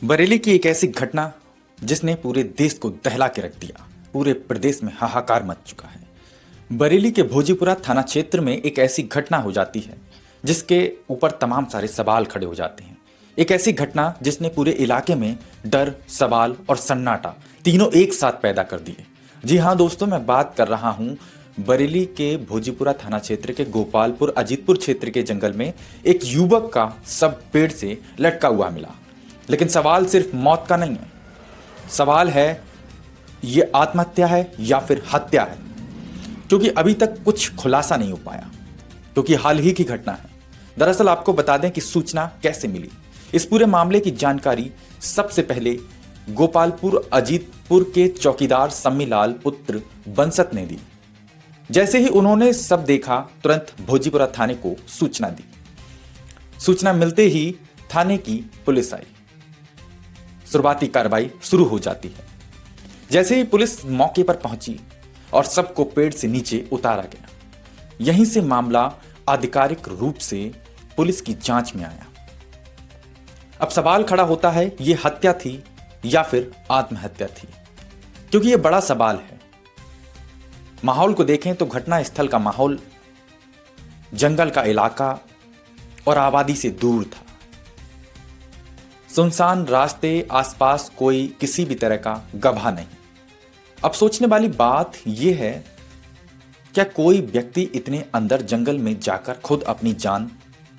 बरेली की एक ऐसी घटना जिसने पूरे देश को दहला के रख दिया। पूरे प्रदेश में हाहाकार मच चुका है। बरेली के भोजीपुरा थाना क्षेत्र में एक ऐसी घटना हो जाती है जिसके ऊपर तमाम सारे सवाल खड़े हो जाते हैं। एक ऐसी घटना जिसने पूरे इलाके में डर, सवाल और सन्नाटा तीनों एक साथ पैदा कर दिए। जी हाँ दोस्तों, मैं बात कर रहा हूँ बरेली के भोजीपुरा थाना क्षेत्र के गोपालपुर अजीतपुर क्षेत्र के जंगल में एक युवक का शव पेड़ से लटका हुआ मिला। लेकिन सवाल सिर्फ मौत का नहीं है, सवाल है ये आत्महत्या है या फिर हत्या है, क्योंकि अभी तक कुछ खुलासा नहीं हो पाया, क्योंकि हाल ही की घटना है। दरअसल आपको बता दें कि सूचना कैसे मिली। इस पूरे मामले की जानकारी सबसे पहले गोपालपुर अजीतपुर के चौकीदार सम्मीलाल पुत्र बंसत ने दी। जैसे ही उन्होंने सब देखा, तुरंत भोजीपुरा थाने को सूचना दी। सूचना मिलते ही थाने की पुलिस आई। शुरुआती कार्रवाई शुरू हो जाती है। जैसे ही पुलिस मौके पर पहुंची और सबको पेड़ से नीचे उतारा गया, यहीं से मामला आधिकारिक रूप से पुलिस की जांच में आया। अब सवाल खड़ा होता है, ये हत्या थी या फिर आत्महत्या थी, क्योंकि ये बड़ा सवाल है। माहौल को देखें तो घटना स्थल का माहौल जंगल का इलाका और आबादी से दूर था। सुनसान रास्ते, आसपास कोई किसी भी तरह का गवाह नहीं। अब सोचने वाली बात यह है, क्या कोई व्यक्ति इतने अंदर जंगल में जाकर खुद अपनी जान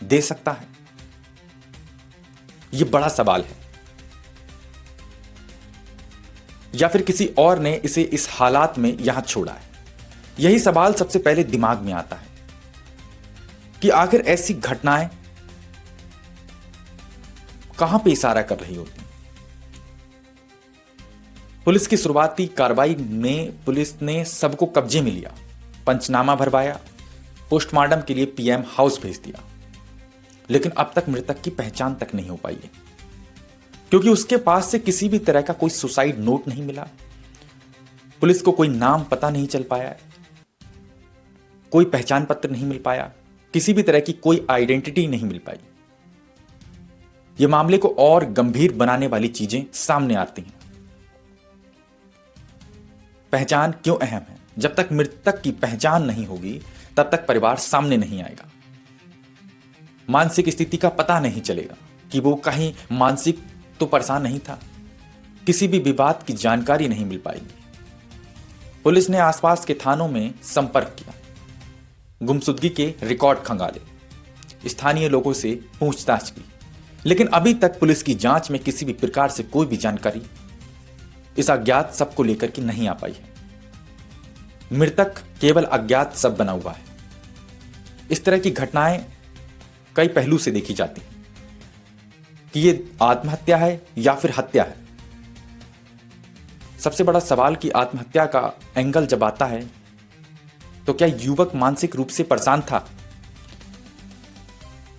दे सकता है? यह बड़ा सवाल है। या फिर किसी और ने इसे इस हालात में यहां छोड़ा है? यही सवाल सबसे पहले दिमाग में आता है कि आखिर ऐसी घटनाएं कहां पे इशारा कर रही होती। पुलिस की शुरुआती कार्रवाई में पुलिस ने सबको कब्जे में लिया, पंचनामा भरवाया, पोस्टमार्टम के लिए पीएम हाउस भेज दिया। लेकिन अब तक मृतक की पहचान तक नहीं हो पाई है, क्योंकि उसके पास से किसी भी तरह का कोई सुसाइड नोट नहीं मिला। पुलिस को कोई नाम पता नहीं चल पाया है, कोई पहचान पत्र नहीं मिल पाया, किसी भी तरह की कोई आइडेंटिटी नहीं मिल पाई। यह मामले को और गंभीर बनाने वाली चीजें सामने आती हैं। पहचान क्यों अहम है? जब तक मृतक की पहचान नहीं होगी तब तक परिवार सामने नहीं आएगा। मानसिक स्थिति का पता नहीं चलेगा कि वो कहीं मानसिक तो परेशान नहीं था। किसी भी विवाद की जानकारी नहीं मिल पाएगी। पुलिस ने आसपास के थानों में संपर्क किया, गुमशुदगी के रिकॉर्ड खंगाले, स्थानीय लोगों से पूछताछ की, लेकिन अभी तक पुलिस की जांच में किसी भी प्रकार से कोई भी जानकारी इस अज्ञात शव को लेकर के नहीं आ पाई है। मृतक केवल अज्ञात शव बना हुआ है। इस तरह की घटनाएं कई पहलू से देखी जाती हैं कि ये आत्महत्या है या फिर हत्या है। सबसे बड़ा सवाल कि आत्महत्या का एंगल जब आता है तो क्या युवक मानसिक रूप से परेशान था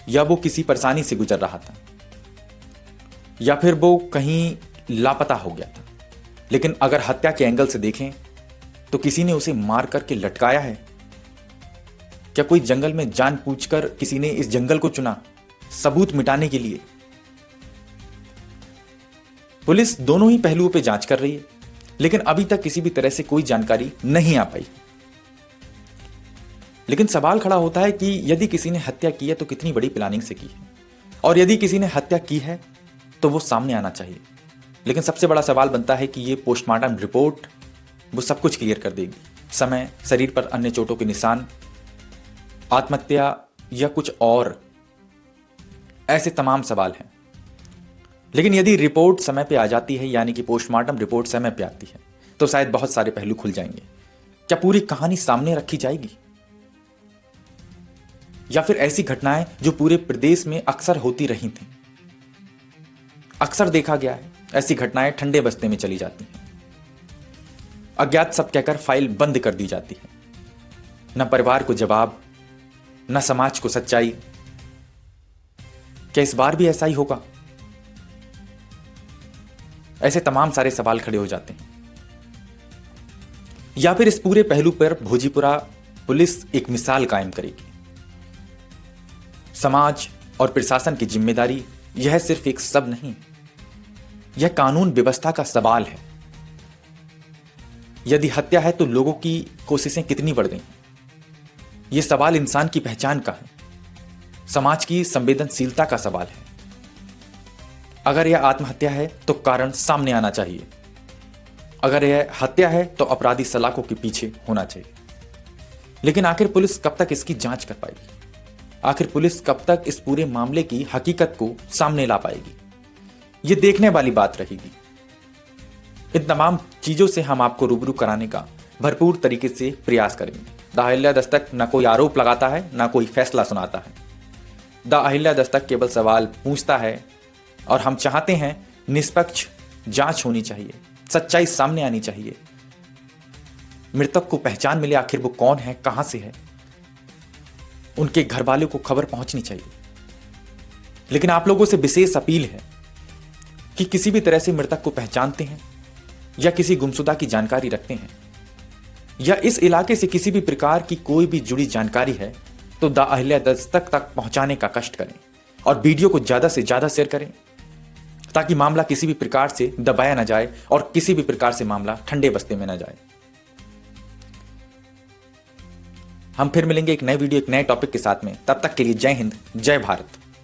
या वो किसी परेशानी से गुजर रहा था, या फिर वो कहीं लापता हो गया था। लेकिन अगर हत्या के एंगल से देखें तो किसी ने उसे मार करके लटकाया है। क्या कोई जंगल में जानबूझकर किसी ने इस जंगल को चुना सबूत मिटाने के लिए? पुलिस दोनों ही पहलुओं पे जांच कर रही है, लेकिन अभी तक किसी भी तरह से कोई जानकारी नहीं आ पाई। लेकिन सवाल खड़ा होता है कि यदि किसी ने हत्या की है तो कितनी बड़ी प्लानिंग से की है, और यदि किसी ने हत्या की है तो वो सामने आना चाहिए। लेकिन सबसे बड़ा सवाल बनता है कि ये पोस्टमार्टम रिपोर्ट वो सब कुछ क्लियर कर देगी। समय, शरीर पर अन्य चोटों के निशान, आत्महत्या या कुछ और, ऐसे तमाम सवाल हैं। लेकिन यदि रिपोर्ट समय पे आ जाती है, यानी कि पोस्टमार्टम रिपोर्ट समय पे आती है, तो शायद बहुत सारे पहलू खुल जाएंगे। क्या पूरी कहानी सामने रखी जाएगी, या फिर ऐसी घटनाएं जो पूरे प्रदेश में अक्सर होती रही थी? अक्सर देखा गया है ऐसी घटनाएं ठंडे बस्ते में चली जाती हैं। अज्ञात सब कहकर फाइल बंद कर दी जाती है। न परिवार को जवाब, न समाज को सच्चाई। क्या इस बार भी ऐसा ही होगा? ऐसे तमाम सारे सवाल खड़े हो जाते हैं। या फिर इस पूरे पहलू पर भोजीपुरा पुलिस एक मिसाल कायम करेगी। समाज और प्रशासन की जिम्मेदारी यह सिर्फ एक शब्द नहीं, यह कानून व्यवस्था का सवाल है। यदि हत्या है तो लोगों की कोशिशें कितनी बढ़ गई? यह सवाल इंसान की पहचान का है, समाज की संवेदनशीलता का सवाल है। अगर यह आत्महत्या है तो कारण सामने आना चाहिए। अगर यह हत्या है तो अपराधी सलाखों के पीछे होना चाहिए। लेकिन आखिर पुलिस कब तक इसकी जांच कर पाएगी? आखिर पुलिस कब तक इस पूरे मामले की हकीकत को सामने ला पाएगी? यह देखने वाली बात रहेगी। इन तमाम चीजों से हम आपको रूबरू कराने का भरपूर तरीके से प्रयास करेंगे। द अहिल्या दस्तक न कोई आरोप लगाता है, न कोई फैसला सुनाता है। द अहिल्या दस्तक केवल सवाल पूछता है और हम चाहते हैं निष्पक्ष जांच होनी चाहिए, सच्चाई सामने आनी चाहिए, मृतक को पहचान मिले, आखिर वो कौन है, कहां से है, उनके घर वालों को खबर पहुंचनी चाहिए। लेकिन आप लोगों से विशेष अपील है कि किसी भी तरह से मृतक को पहचानते हैं या किसी गुमशुदा की जानकारी रखते हैं या इस इलाके से किसी भी प्रकार की कोई भी जुड़ी जानकारी है तो द अहिल्या दस्तक तक पहुंचाने का कष्ट करें और वीडियो को ज्यादा से ज्यादा शेयर करें ताकि मामला किसी भी प्रकार से दबाया ना जाए और किसी भी प्रकार से मामला ठंडे बस्ते में ना जाए। हम फिर मिलेंगे एक नए वीडियो, एक नए टॉपिक के साथ में। तब तक के लिए जय हिंद, जय भारत।